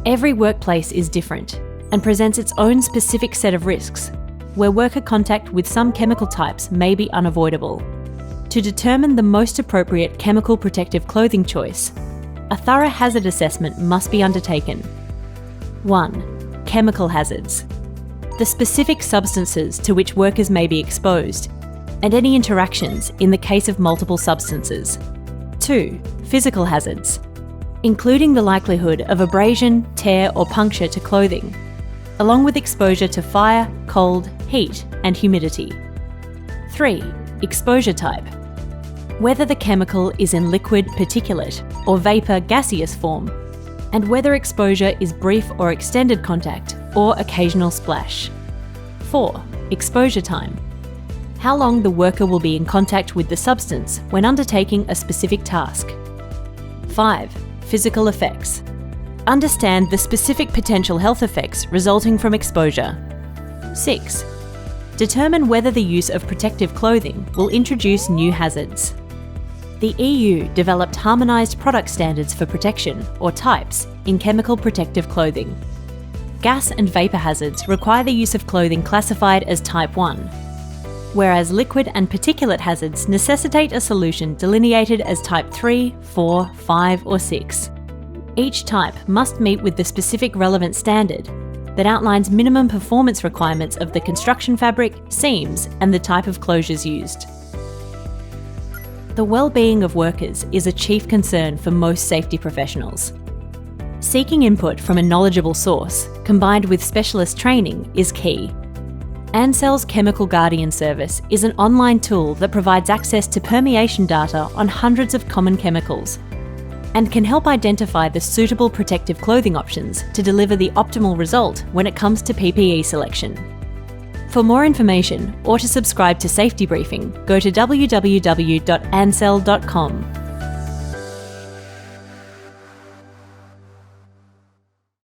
Every workplace is different and presents its own specific set of risks, where worker contact with some chemical types may be unavoidable. To determine the most appropriate chemical protective clothing choice, a thorough hazard assessment must be undertaken. 1. Chemical hazards. The specific substances to which workers may be exposed, and any interactions in the case of multiple substances. 2. Physical hazards, including the likelihood of abrasion, tear or puncture to clothing, along with exposure to fire, cold, heat and humidity. 3. Exposure type. Whether the chemical is in liquid, particulate or vapour gaseous form, and whether exposure is brief or extended contact or occasional splash. 4. Exposure time. How long the worker will be in contact with the substance when undertaking a specific task. 5. Physical effects. Understand the specific potential health effects resulting from exposure. 6. Determine whether the use of protective clothing will introduce new hazards. The EU developed harmonised product standards for protection, or types, in chemical protective clothing. Gas and vapour hazards require the use of clothing classified as Type 1, whereas liquid and particulate hazards necessitate a solution delineated as Type 3, 4, 5 or 6. Each type must meet with the specific relevant standard that outlines minimum performance requirements of the construction fabric, seams and the type of closures used. The well-being of workers is a chief concern for most safety professionals. Seeking input from a knowledgeable source, combined with specialist training, is key. Ansell's Chemical Guardian service is an online tool that provides access to permeation data on hundreds of common chemicals and can help identify the suitable protective clothing options to deliver the optimal result when it comes to PPE selection. For more information or to subscribe to Safety Briefing, go to www.ansell.com.